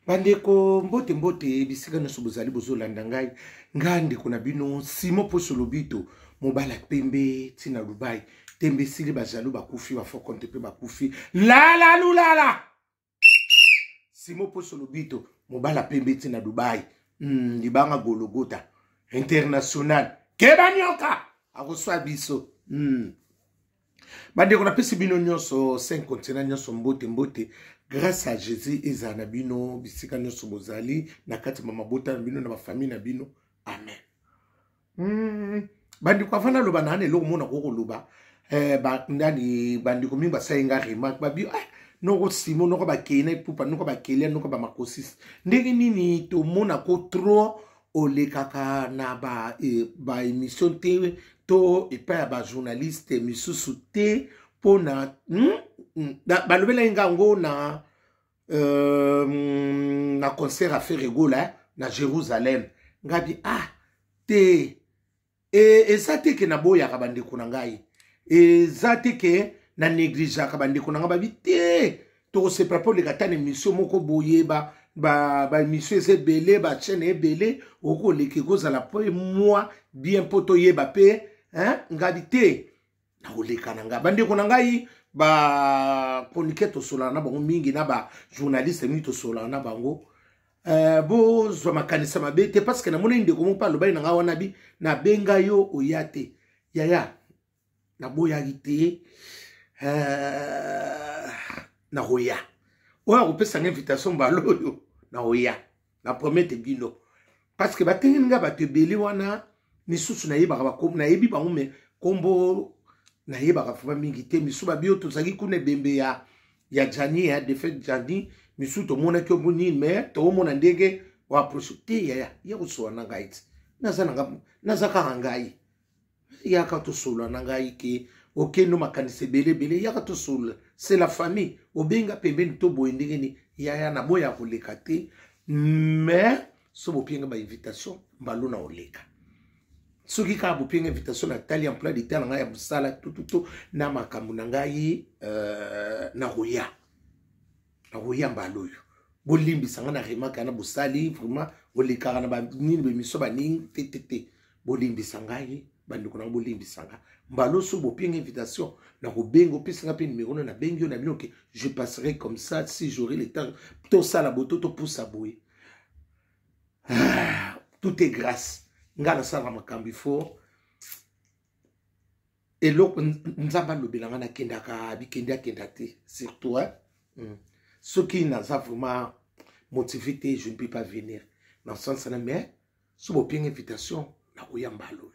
Bandeko mbote mbote bisika nyonso bozali bozolanda ngai ndeko na bino Simon Poso Lobito mobala pembe tina Dubai tembe sili bajalu bakufi ba foko ntepe bakufi la lulala Simon Poso Lobito mobala pembe tina Dubai libanga Golgotha international kebanyoka akoswa biso bandeko na pesi bino nyonso 5 continents nyonso mbote mbote grâce à Jésus ezana bino bisika nyonso bozali na kati mabota na bino na ba famille na bino amen bandiko afana loba na ne lo mona ko loba ba ndani bandiko mingi basayenga remarque babi noko Simon noko ba kena pupa noko ba kelia noko ba makosis ndenge nini to mona ko trop olekaka na ba émission te to epa ba journaliste misusu te pona balobela ingango na concert à Ferregola na Jérusalem ngabi te ça te ke na boya ka bandeko na ngai ça te ke na néglige ka bandeko na ngai babi te to se propose le katane mission moko boye ba mission c'est belé ba chaîne e belé oko leke koza la po moi bien poto yeba pe ngabi te na oleka na ngai bandeko na ngai ba chroniqueur to solana bango mingi na ba journaliste mi to solana bango bo zo makanisa mabete parce que na mona ndeko mo pa lobai na nga wana bi na benga yo oyate yaya na boya gite na roya oya ko pesa invitation ba loyo na roya na promete bino parce que ba tenga ba te beli wana ni susu na yeba ba ko na yebi bango me kombo na yeba ka fuma mingi te misu ba bio to zaki kuna bembe ya Jani ya de fait Jani misu to mona kyo buni me to mona ndege wa prochuté ya ko na ngai naza ka ngai ya ka to solo na ngai ke OK no makanise bele ya ka to solo c'est la famille obenga pembe to boendenge ni ya na boya ko lekate mais so bo pinga ba invitation mbalo na oleka soki ka bo pinga invitation na tali emploi de temps ngai ya busala tututu na makambu na ngai na roya mbalo yo bolimbisa nga na remaka na busali vraiment oleka na ba nini be miso ba ning tete bolimbisa ngai bandiko na bolimbisa nga mbalo so bo pinga invitation na ko bengo pisinga pe numéro na bengo na bino que je passerai comme ça si j'aurai le temps to sala boto to poussa boy tout est grâce ngala sala makambi fo et l'autre nzamba lobelanga na kendaka bikenda kendate surtout ceux qui n'ont pas vraiment motivé, je ne peux pas venir dans ce sens là mais si vous avez une invitation na koya mbalo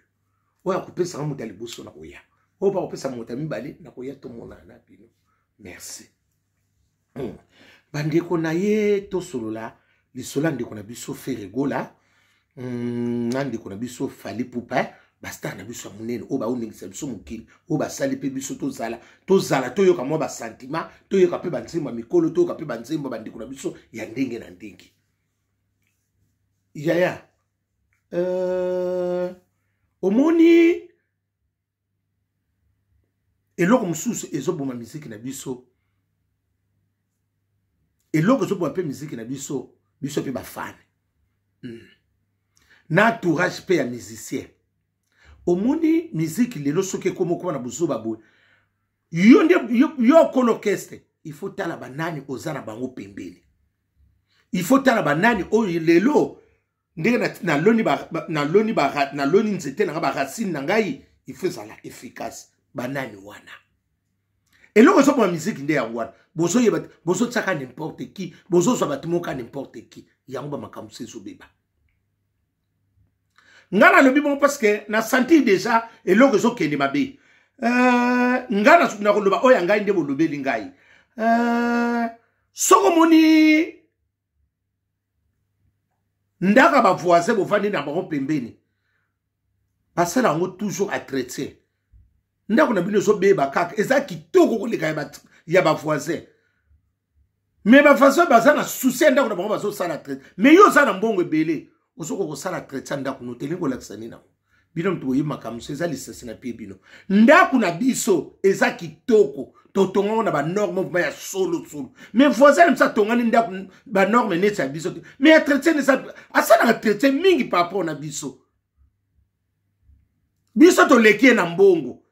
oya couper ça mo dali boso na koya o ba couper ça mo tami balé na koya to mona na bino merci bandeko na ye to solo la li sola ndeko na biso Ferregola ndeko na biso Fali Pupa basta na biso munene o ba uningisa biso mukili o ba sali pe biso to zala to yoka mo ba sentiment to yoka pe banzimba mikolo to yoka pe banzimba bandeko na biso ya ndenge na ndenge yaya omoni eloko mususu ezoboma miziki na biso eloko ezoboma pe miziki na biso pe ba fan na entourage pe ya musicien omoni musique lelo soke komo kwa na buzoba boy yo kolokeste il faut tala banani ozana bango pembeni il faut tala banani o lelo ndenge na loni nzete na ba racine na ngai il faut ça la efficace banani wana eloko so pour musique nde ya wana bozo yeba bozo tsaka n'importe qui bozo so batimoka n'importe qui yango ba makamuse zo beba ngana lobi bon parce que na senti déjà eloko zo kende mabe ngana na ko loba oya ngai nde bo lobeli ngai soko moni ndaka ba voisin bo fandi na bango pembeni basala ngo toujours à traiter ndako na bino zo beba kaka eza kitoko ko leka ya ba voisin mais ba façon bazana souci ndako na bango bazo sala traiter mais yo za na mbongo ebele osoko ko sala traiter ndako no telingo laksani na bino mtu yima kamse za lisasi na pe bino ndako na biso eza kitoko totonga na ba norme ba ya solo solo mais voisin ça tonga ni nda ba norme ne ça biso mais entretien ne ça asa na entretien mingi par rapport na biso to leki na mbongo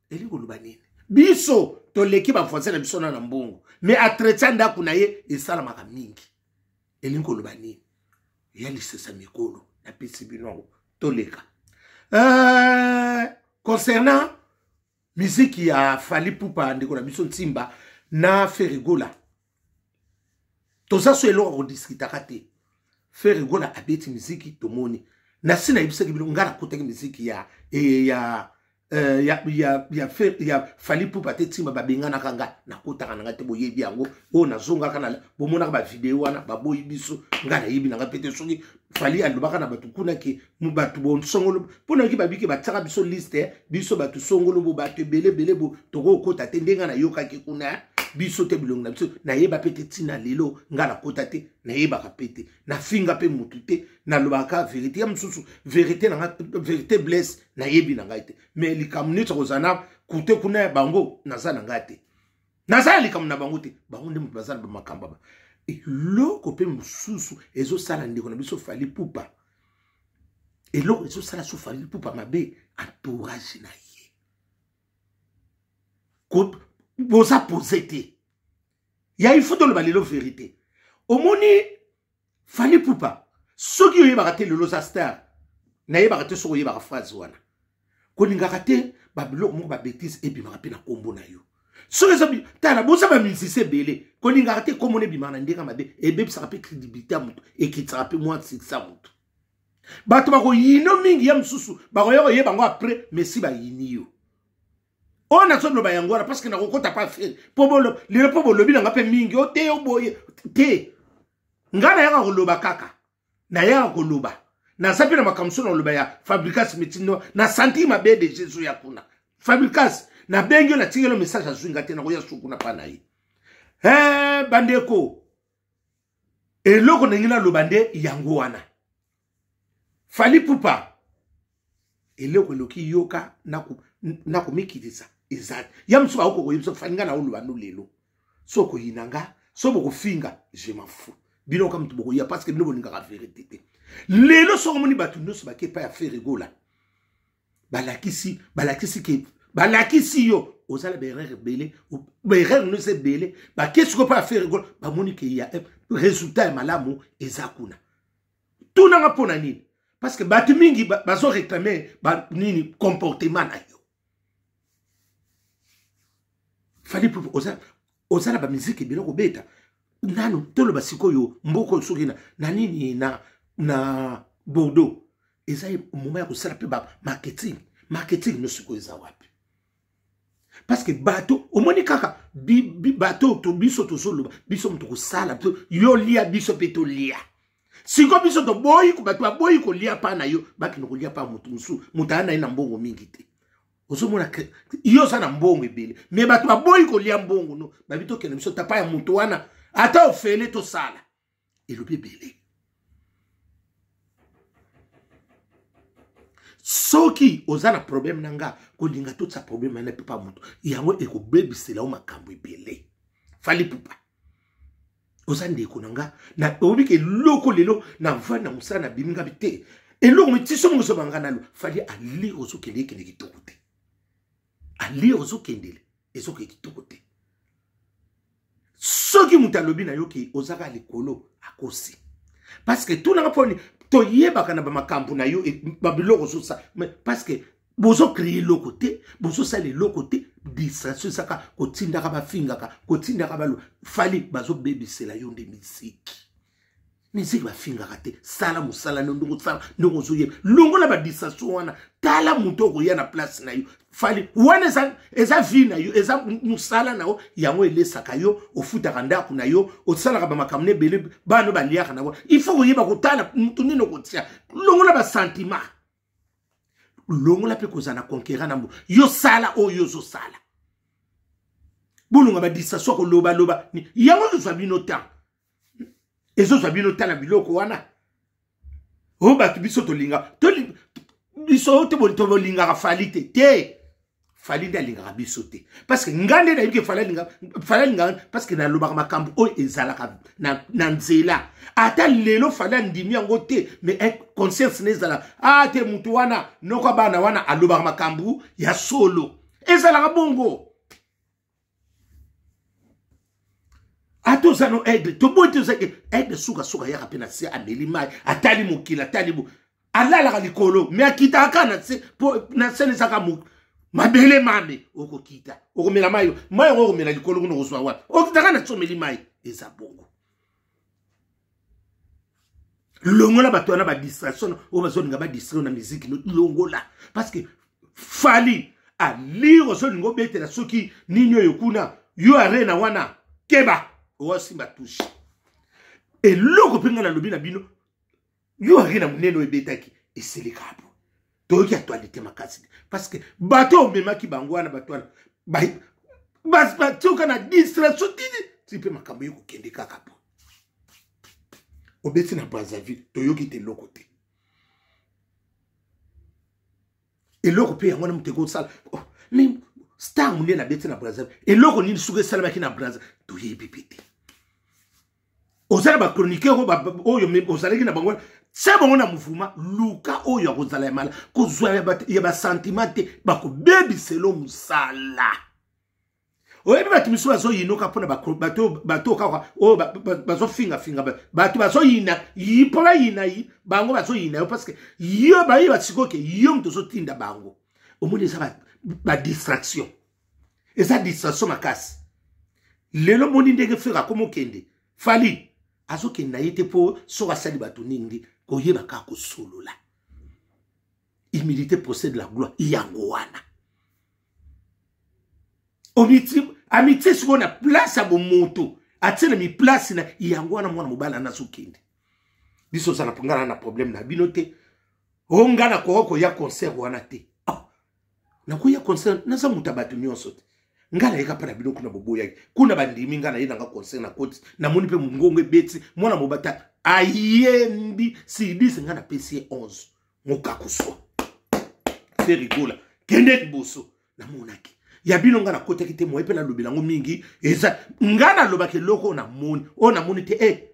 eli ko lubanini biso to leki ba voisin na biso na mbongo mais entretien nda kuna ye esala maka mingi eli ko lubanini ya lisesa mikolo na pesi bino to leka concernant musique ya Fally Ipupa ndeko na biso Ntimba na Ferigola toza so elo ko discuter kate Ferigola abeti musique tomoni na sina ibiseki bilo ngala koteki musique ya Fally Ipupa te Ntimba babengana kanga na kotaka na ngate boyebi yango o na zonga kana bomona ba video wana baboyi biso ngala yibi na ngapete soki Fally alobaka na batu kuna ke mubatu bon songolo pona ki babiki bataka biso liste biso batu songolo bo batu belé bo toko kota te ndenga na yoka ki kuna biso te bilongo na biso na yeba pete tina lelo ngala kota te na yeba ka pete na finga pe mutu te na lobaka vérité ya msusu vérité na vérité blesse na yebi na ngaite mais likamuni tkozana kute kuna bango na za na ngate na za likamuna bango te bango ndi mutu bazana ba makamba ba eloko pe mususu ezo sala ndeko na biso Fally Ipupa eloko ezo sala so Fally Ipupa mabe entourage na ye ko boza posete ya il faut de le balelo vérité omoni Fally Ipupa soki yo yeba te lelo za star na yeba te so yeba phrase wana ko ninga te ba biloko mo ba bêtise et puis marape na kombo na yo so les amis tala bosa ba musicien belé ko ninga te komone bimana ndeka mabe e be ça peut crédibilité mutu et qui trape moi c'est ça mutu bato ba ko yino mingi ya msusu ba ko yo yeba ngo après mais si ba yini yo on a son lo ba yangora parce que na ko kota pas faire pobolo le pobolo bi nga pe mingi o te o boye te ngana ya ko loba kaka na ya ko loba na sapi na makamso na loba ya Fabricas mitino na santi mabe de Jésus ya kuna Fabricas na bengyo na tingelo message a zwinga te na ko ya sukuna pa na yi bandeko eloko nengina lobande yango wana Fally Ipupa eloko loki yoka na ko mikidisa izat yamsu ba ko yimso faninga na olubando lelo soko yinanga sobo ko finga je m'en fous bino kam to boko ya parce que no boninga ka vérité te lelo soko moni batu ndoso ba ke pa ya Ferigola balakisi yo ozala berere belé berere no se belé ba qu'est-ce que pas faire Ferigola ba moni ke ya résultat malamu ezakuna tuna ngapona nini parce que batu mingi bazo réclamer ba nini comportement na yo Fally Ipupa ozala ba musique biloko beta nano tolo basiko yo mboko soki na nini na Bordeaux ezai moment ya ko sala pe ba marketing no siko eza wapi parce que bato omoni kaka bato to biso to solo biso mto ko sala to yo lia biso pe to lia siko biso to boyi ko bato boyi ko lia pa na yo baki no ko lia pa mutu musu mutana ina mbongo mingi te osomona yo sana mbongo ebele mais bato boyi ko lia mbongo no babito kene biso tapa ya mutu wana ata ofele to sala elobi ebele soki ozana problème nanga ko linga tout sa problème na pepa mutu yango eko bebisela o makambo ebele Fally Ipupa ozande ko nanga na obike loko lelo na vana musana biminga bite eloko mitiso mungo banga nalo Fally ali ozokende kende kitokote ali ozokendele ezoke kitokote soki mutalobi na yoki ozaka likolo akosi parce que tout nanga poni to yebaka na ba makambo na yo e babiloko so sa parce que bozo créer le côté bozo sali le côté distraction saka ko tindaka ba fingaka ko tindaka ba Fally bazo bebisela yo nde musique ba fingaka te sala musala ndongo sala ndongo zo ye longo la ba distraction wana tala muto ko ya na place na yo Fally wana eza vie na yo eza musala na yo yango elesaka yo ofutaka ndako na yo osalaka ba makamne bele bano ba liaka na yo il faut ko yeba ko tala mutu nino ko tia longo la ba sentiment longo la pe ko zana conquérir na yo sala o yo zo sala bulunga ba distraction ko loba yango zo bino temps ezo zo bino tala biloko wana o ba biso to linga biso te bo linga ka Fally te fali nda linga biso te parce que ngande na yike fali linga parce que na lobaka makambo o ezalaka na nzela ata lelo fali ndimi yango te mais conscience nezala te mutu wana noko bana wana alobaka makambo ya solo ezalaka bongo ato zano aide to boite zake aide suka ya kapena se ameli mai atali mokila atali bo alala likolo mais akita kana se po na sene saka mu mabele mame okokita okomela mayo mayo okomela likolo kuno kozwa wa okita kana tsomeli mai eza bongo longola bato na ba distraction o bazoninga ba distraction na musique no longola parce que fali a lire so ningo betela soki ninyo yokuna yo arena wana keba osimba touche et loko penga na lobi na bino yo arena muneno ebetaki eselikapo toki actualité makasi parce que bato memaki bangwana bato wana bas toka na distraction tini tipe makambo yoko kende kakapo obeti na Brazzaville toyoki te loko te et loko pe yango na muteko sala mais star munene na beti na Brazzaville et loko nini suke sala maki na Brazzaville toyebi pete ozala ba chroniqueur oyo ozalaki na bango c'est bon na mouvement luka oyo akozala ya mala kozwa ya ba sentiment te bakobebiselo musala oyebi bato miso bazoyinoka mpona bato kaka oyo bazofingafinga bato bazoyina mpo bayina bango bazoyina yo parce que yo bayeba sikoke yo moto ozotinda bango omoni eza badistraction eza distraction makasi lelo moni ndenge fera komokende fali azokende na ye te mpo soki asali bato nini koyeba kaka kosolola humilité possède la gloire yango wana amitié sikoyo na place ya bomoto atiela mi place na yango wana mwana mobala nazokende biso ozala ngana na problème na bino te onga na koko ya concert wana te nakoya concert naza muta bato nyonso te ngala yeka pa na bino kuna boboya kuna bandimi ngana yena nga concert na koti na moni pe mungongo ebeti mwana mobata ayembi sidisi ngana PC 11 mokakuswa c'est rigola kende liboso na monaki ya bino ngana kote kite mo epe na lobelango mingi eza ngana lobake loko na moni te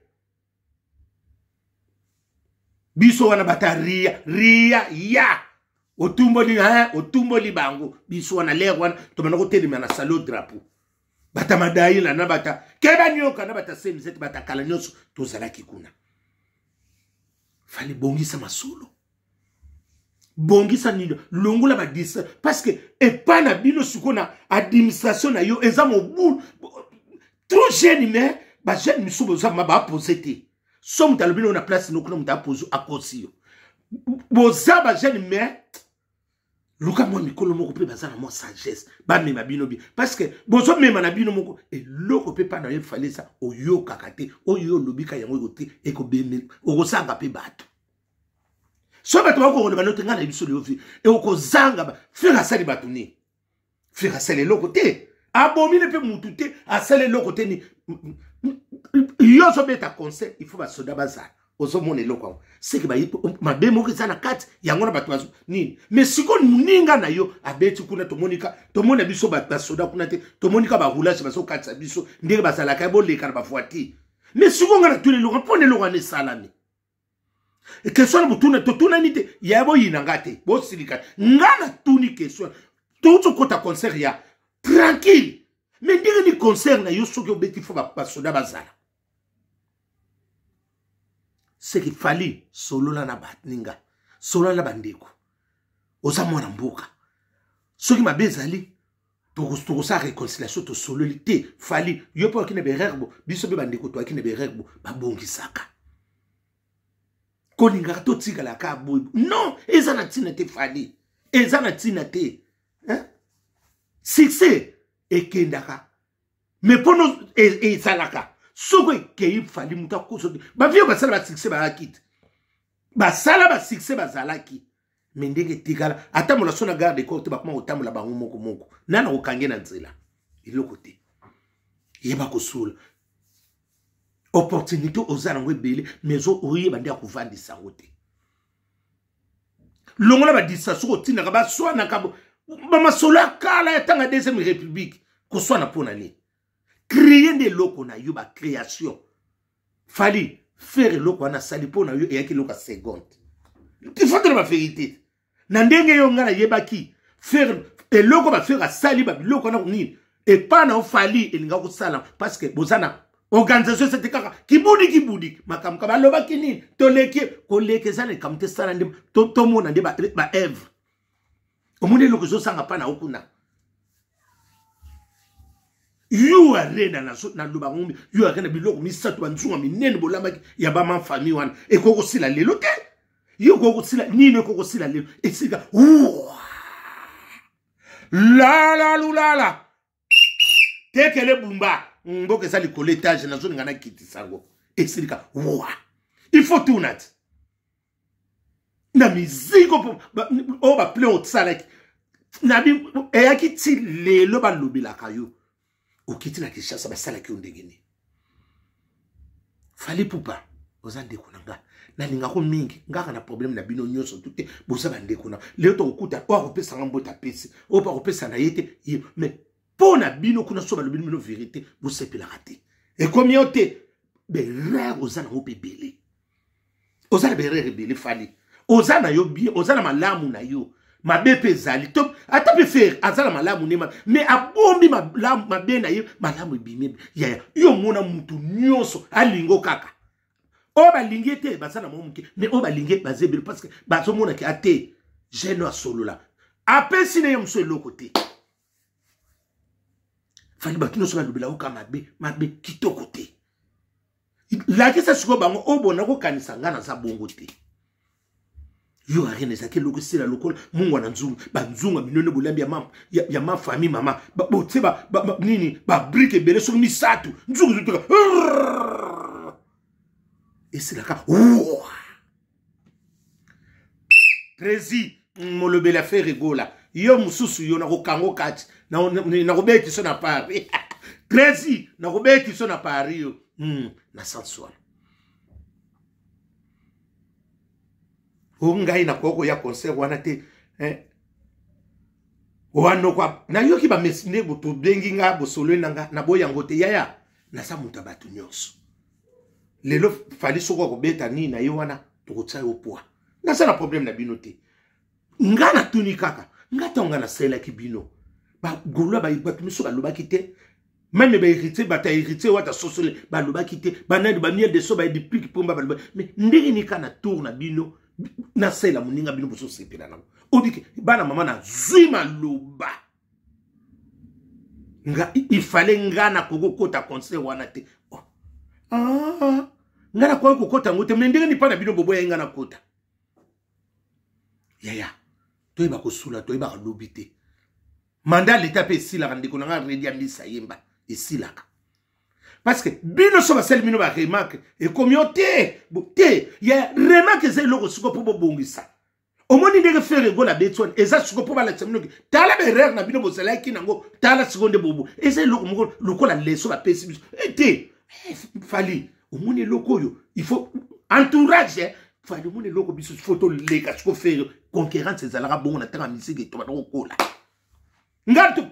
biso wana bataria ya otumboli bango biso wana lere wana tomana kotelema na salo drapeau bata madai na bata keba nyoka na bata semizete bata kala nyonso tozalaki kuna fali bongisa masolo bongisa nino longola ba disa parce que epa na bino sukona administration na yo eza mobu trop jeune mais ba jeune misubo za ba poser te somme talobino na place no kuna muta poser akosio boza ba jeune mais luka mo mikolo moko pe bazana mo sagesse ba mema bino bi parce que bozo mema na bino moko et loko pe pa na ye fallait ça oyo kakate oyo lobika yango yote eko bemel okosanga pe bato so bato bako na banote ngana biso le ofi e okozanga ba fera sali bato ni fera sali loko te abomine pe mutu te asale loko te ni yo so beta conseil il faut ba soda bazana ozo mone loko c'est que ba mabe moko za na kati yango na bato bazo nini mais siko muninga na yo abeti kuna to mona biso ba soda kuna te to monika ba roulage baso kati biso ndenge bazala ka bo leka na ba voiture mais siko ngana tuli loko pone loko ne salami et question na butuna to tuna nite yabo yinanga te bo silika ngana tuni question tout kota concert ya tranquille mais ndenge ni concert na yo soki obeti fo ba soda bazala c'est qu'il fallait solo la na batninga solo la bandeko oza mwana mboka soki mabezali to sa réconciliation to sololité fallait yo po kine bererbo biso be bandeko to kine bererbo babongisaka koninga to tika la ka boy non ezana tina te fallait ezana tina te succès ekendaka mais pono ezalaka soko kei fali muta koso ba vio basala ba succès ba akite basala ba succès bazalaki mendenge tikala ata mola sona garde ko te ba kuma otamula bango moko nana okange na nzela iloko te yeba kosula opportunité ozala ngwe bele mezo oye bandi akuvandisa ngote longola ba disa soko tina ka ba swana ka Mama sola kala ya tanga deuxième république. Qu'on soit na ponani. Créer des locaux na yo ba création. Fali faire loko na sali pona yo et loko seconde. Il faut que la vérité. Nandenge yo ngana yebaki faire et loko ba faire sali ba loko na ni et pas na fali et nga ko sala parce que bozana organisation c'était kaka kibudi makamka ba loba kini to leke ko leke zane kamte sala ndi to mona ndi ba Eve. Omune loko zo sanga pa na okuna. You are rena na luba ngumbi you are rena biloko misatu banzunga minene bolamba ya ba man famille wana e koko sila lelo te yo koko sila nino koko sila lelo e sika la tekele bumba mboke sali koletage na zone ngana kiti sango e sika il faut tout nat na miziko o ba plein tsala na bi e yakiti lelo ba lobila kayo okiti na kishasa basala ki ondegeni fali pupa ozande kunanga na linga ko mingi ngaka na problème na bino nyoso tuté bosa bande kuna leo to okuta o akopesa ngambota pesi o pa kopesa na yete mais pona bino kuna so ba bino vérité vous sepela raté et combien oté be rare ozana o pebele ozana be rare bele fali ozana yo bien ozana malamu na yo ma bepe zali top atape faire azala malamu nema mais abombi malamu mabena ye malamu bime ya yo mona mutu nyonso alingo kaka o ba lingete basana momuke mais o ba lingé bazebele parce que bazo mona ki ate geno solola apesi ne yomso eloko te fali bakino so balobela oka mabe kitoko te la kesa siko bango obona ko kanisa ngana za bongo te. Yo arene zake loko sila loko mungu na nzungu banzunga minone bolambi ya ma famille mama bote nini ba brique bele so misatu nzungu zutuka et c'est là ka Prési molobela fait rigola yo mususu yo na ko kango kati na ko beti so na pari Prési na ko beti so na pari yo na sensual. Ngai na koko ya concert wana te wano kwa na yoki ba mesine boto bengi nga bosolo nanga na boyango te yaya na sa muta batu nyonso lelo fali soko ko beta ni na yowana to kotsa yo poa na sa na problème na bino te nga na tuni kaka nga tonga na sela ki bino ba golo ba miso ba loba kite même ba hérité ba ta hérité wata sosole ba loba kite ba na ba miel de so ba depuis pomba ba mais ndenge ni kana tour na bino na sela muninga bino boso sepela nango odike bana mama na zwima loba nga ifale nga na koko kota conseil wana te nga na koko kota ngote mendenge ni pa na bino bobo ya nga na kota yaya toyeba kosula toyeba lobite mandat l'état pe sila ndeko nga redi amisa yemba esilaka. Parce que bino so basel bino ba remarque et communauté te ya remarque ze loko siko po bongisa omoni ndenge faire go la betone eza siko po bala tsemino tala be rare na bino bosala ki nango tala seconde bobo eza loko moko loko la leso ba pesi te fali omoni loko yo il faut entourage fali omoni loko biso photo leka siko faire concurrence ezalaka bongo na tanga misiki to ba kola ngato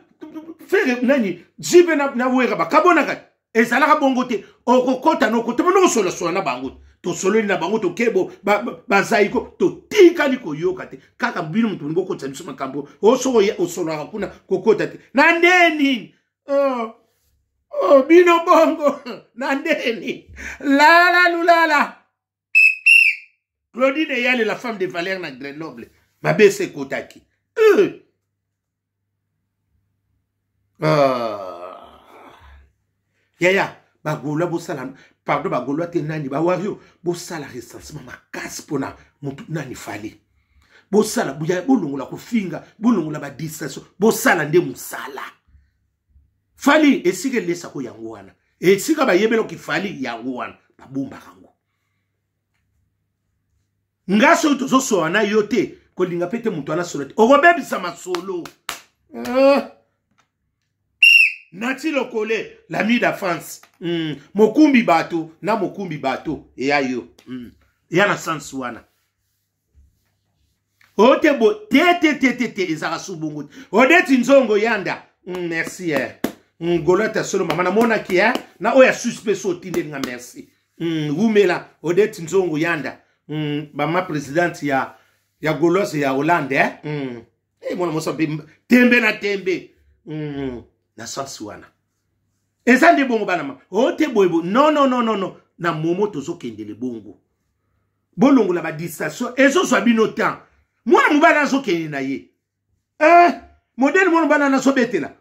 faire nani jibe na wera ba kabona kati ezalaka bongo te okokota no kote bono solo solo na bango to solo na bango to kebo bazaiko to tikali ko yoka te kaka bino mutu ngoko tsa biso makambo oso ya osolo hakuna kokota te na ndeni bino bongo na ndeni la lulala Claudine Yale la femme de Valère na Grenoble ma bese kotaki yaya bagola bosala pardon bagola te nani ba wario bosala recensement makasi pona mutu nani fali bosala buya bolongola kofinga bolongola ba distraction bosala nde musala fali esike lesa ko yango wana esika ba yebelo ki fali yango wana babumba kango ngaso to so wana yote ko linga pete mutu ana solo okobebisa masolo Nati lokole l'ami d'enfance mokumbi bato na mokumbi bato eya yo ya na sens wana Ote bo te ezara subungu. Odeti nzongo yanda. Merci Golota solo mama na mona ki na oya suspect so tinde nga merci. Wumela Odeti nzongo yanda. Mama president ya Golos ya Hollande mwana mosa tembe na tembe. Na sansuana. Ezande bongo bana ma. Ote boybo non na momo tozo kendele bongo. Bolongo la ba distraction ezo so bino temps. Mwana mubala zo kende na ye. Modèle mwana mubala na so betela.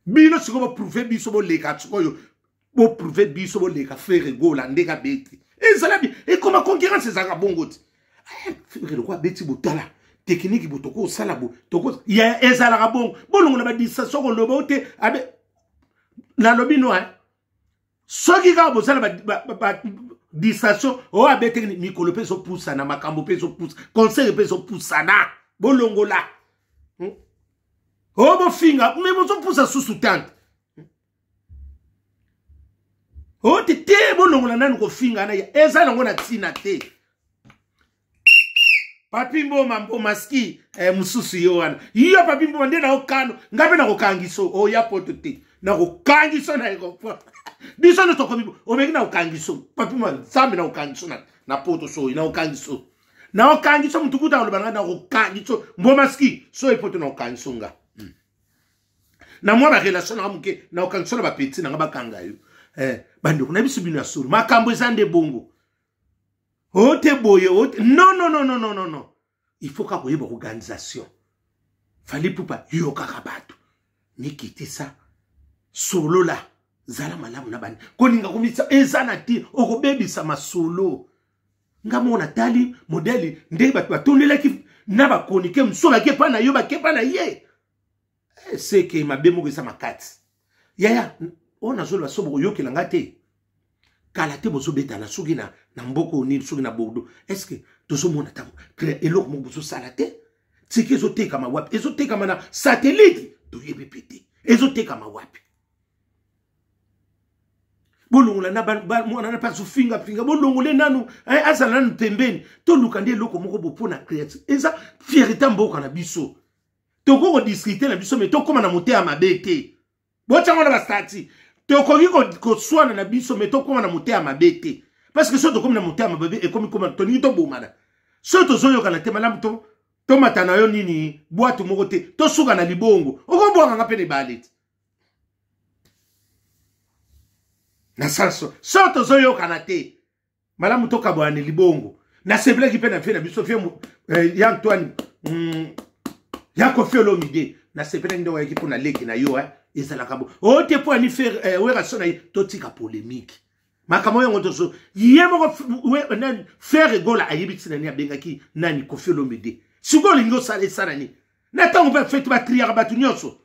Bino siko bo prouver biso bo leka tsukoyo. Bo prouver biso bo leka frère gola ndeka beti. Ezala bi e koma concurrence ezaka bongo ti. Frère quoi beti botala. Technique botoko sala bo toko ya ezala ka bongo. Bolongo la ba distraction ko lobo te abe na lobino soki ka bo sala ba distraction o abe technique mikolo pe so poussa na makambo pe so poussa conseil pe so poussa na bolongo la o bo finga me bo so poussa sous tante o te bolongo la nanu ko finga na ya eza nango na tina te papi mboma maski mususu yo wana iyo papi mboma nde na okano ngabe na kokangiso o ya poto te na kokangiso na eko biso no toko bibo omeki na okangiso papi man sambe na okangiso na poto so na okangiso mutukuta olobanga na okangiso mboma ski so epoto na okangiso nga na mwa ba relation na muke na okangiso na ba petit na ba kanga yo bande kuna biso bino asuru makambo ezande bongo ote boye ote non il faut ka koyeba organisation fallait pupa yo kaka bato nikite ça solo la zala malamu na bani koninga kumisa ezana ti okobebisa masolo ngamona tali modeli nde bato batondela ki na bakonike msola ke pana yo ba ke pana ye c'est que mabemo ko sa makati yaya ona zolo sobo yokela ngate kala te bozo beta na sugi na mboko ni sugi na bordeaux est-ce que tozo mona tango créer eloko mo bozo salate tiki ezote kama wapi ezote kama na satellite to yebepete ezote kama wapi bolongo la na mwana na paso finga bolongo le nanu azala nanu tembeni to lukande eloko moko bopona créer eza fierté mboka na biso to ko discuter na biso mais to koma na moté ya mabete bochango na bastati tokoki koswana na biso me tokoma na mote ya mabete parce que so tokomi na mote ya mabebe ekomi koma toningi tobomana so tozoyokana te malamu tomata na yo nini bwato moko te tosuka na libongo okobwakanga mpe nebale te na sanso so tozoyokana te malamu tokabwana libongo na sebeleki mpe na fie na biso fie ya Antoine ya Koffi Olomide na sebeleki nde wayaki mpo na leki na yo ezalaka bo o te po ani faire wera sona totika polémique makamo yango tozo yemo faire gola ayibiti nani abengaki nani Koffi Olomide sigo lingo sala ni na tango ba fete ba triara batu nyonso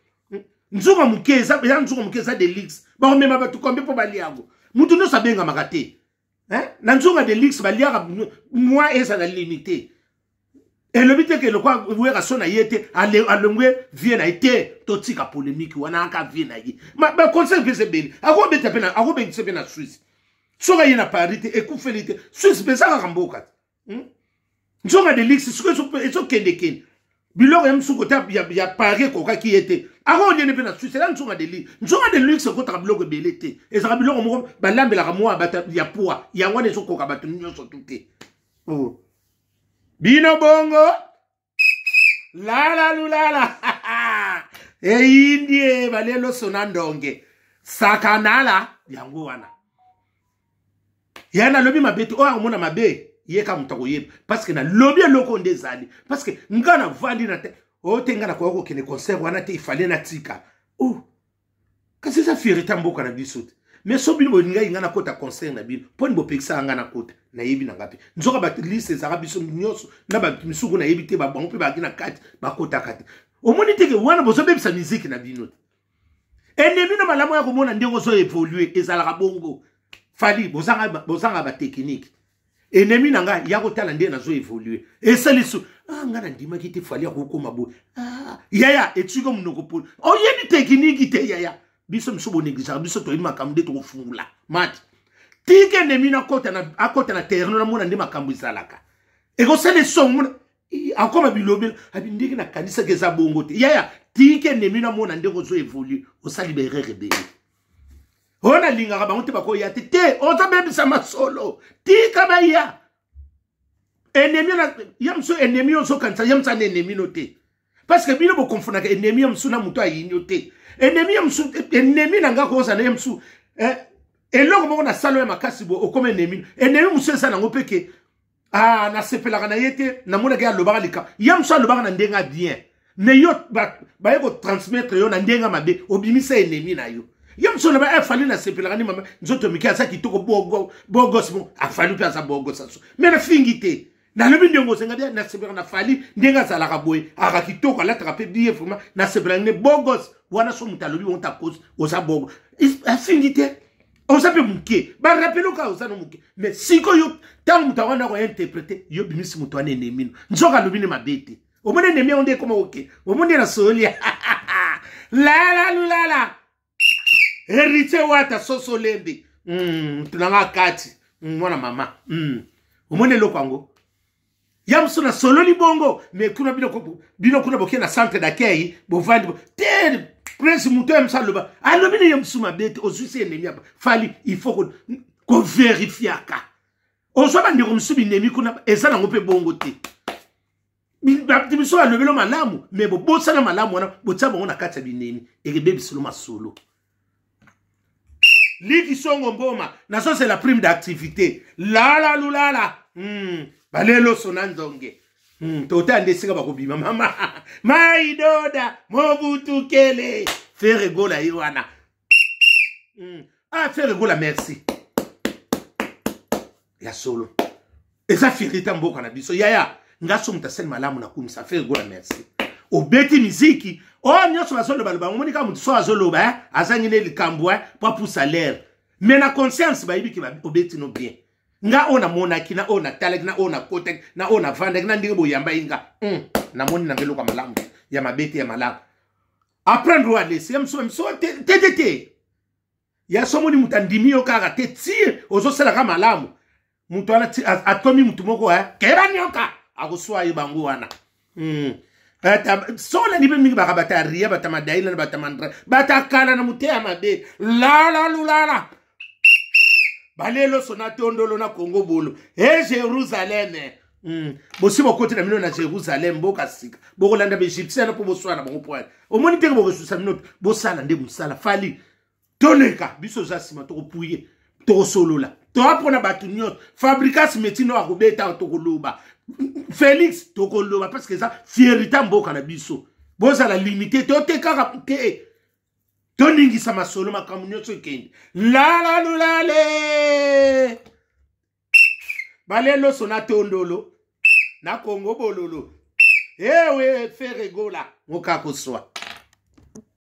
nzunga mukeza ya nzunga mukeza de lix ba mema batu kombe po baliago mutu no sabenga makate na nzunga de lix baliaga moi eza la limité. Et le but est que le quoi vous avez sonné yete alongwe vient à été totika polémique wana aka vient à y ma conseil que c'est bien a quoi bête pena a quoi bête c'est bien à Suisse soga yena parité et coufelité Suisse pesa ka kamboka nzonga de lix ce que eso kende ken biloko ya msuko ta ya paré koka ki était a quoi on ne pena Suisse là nzonga de lix ko ta biloko belete et ça biloko moko balambela ka moi bata ya poa ya ngwane so koka batu nyonso tuté oh bino bongo la lulala indie balelo sonandonge sakanala yango wana yana lobi mabeti o amona mabe yeka mutako yeba parce que na lobi eloko ndezali parce que ngana vandi na te o tenga kwa ko kene concert wana te ifale na tika kasi ça fierté mboka na bisote mais so bino boninga ingana kota concert na bino poni bo pekisa ngana kota na yebi na ngapi nzoka ba liste za biso nyonso na ba misuku na yebi te ba bango pe ba kina kati ba kota kati omoni teke wana bozo bebisa musique na bino ennemi na malamu ya komona ndengo zo évoluer ezala bongo fali bozanga ba technique ennemi na nga ya kotala nde na zo évoluer esalisu ngana ndima kiti fali ya kokoma bo yaya etuko munoko polo yebi technique te yaya biso msubo négligence biso to yima kamde to fungula mati tike ennemi na akota na terno na mona nde makambo izalaka eko sele son akoma bilobi abindiki na kanisa ke za bongo te yaya tike ennemi na mona ndeko zo évolue o sa libérer rebelle ona linga ka bango te bako ya te o ta bebisa masolo tika ba ya ennemi na yamso ennemi on so kanisa yamsa ennemi no te parce que bino bo confondre que ennemi yamso na muto ayinyo te ennemi yamso ennemi na ngako za na yamso eloko moko na salo ya makasi bo okoma ennemi muso sa na ngopeke na sepelaka na yete na mona ke alobaka lika yamso alobaka na ndenga bien ne yo ba yeko transmettre yo na ndenga mabe obimisa ennemi na yo yamso na ba afali na sepelaka ni mama nzoto miki asa kitoko bogos mo afali pe asa bogos aso mais na fingite na lobi ndongo senga dia na sepelaka na fali ndenga sala ka boy aka kitoko ala trape bien vraiment na sepelaka ne bogos wana so mutalobi on ta cause osa bogo fingite on s'appelle mouké ba rappelo ka osa no mouké mais siko yo tant mutawana ko interpréter yo bimisi mutwana ennemi nzoka lobi ne mabete o mone ennemi onde koma oké o mone na solia la hérité wata soso lembe tunanga kati mwana mama o mone lokwango yamso na solo li bongo mais kuna bino kuna boké na centre d'accueil bo vandi te prince muto yamsaloba alobi ne yamso mabete o susi ennemi fali il faut ko vérifiaka o so bande ko msubi ennemi kuna ezana ngope bongo te biso alobelo malamu mais bo sala malamu wana bo tsaba ona kata binemi ekebe bisolo masolo liki songo mboma na so c'est la prime d'activité la lulala balelo sonanzonge tota ndesika bakobima mama maidoda mobutu kele faire gola iwana faire gola merci ya solo eza firita mboka na biso yaya ngaso mutaseni malamu na kumisa faire gola merci obeti miziki nyoso basolo baloba ngomoni ka mutu so azoloba azangine likambwa pa pour salaire mais na conscience ba yibiki ba obeti no bien nga ona mona kina ona talek na ona kotek na ona vande na ndingo boyamba inga na moni na ngelo kwa malamu ya mabeti ya malamu apprendre à laisser mso tete ya somoni mutandimio kaka tetie ozosela ka malamu mutu ana atomi mutu moko kera nyoka akoswa yibangu wana sola ni mingi bakabata ria batamadaila na batamandra batakala na mutea mabe la balelo sonate ondolo na Congo bolo Jérusalem bosi bokote na mino na Jérusalem boka sika bokolanda be Egyptien na po boswana bango point omoni teke bokosusa mino bosala nde musala fali toneka biso za sima to kopuye to solola to apona batu nyot fabrikas metino akobeta to koloba Félix to koloba parce que ça fierita mboka na biso bosala limité to tekaka te toningi sama solo makamu nyotso kendi lale balelo sonate ondolo na Congo bololo ewe faire gola ngokako swa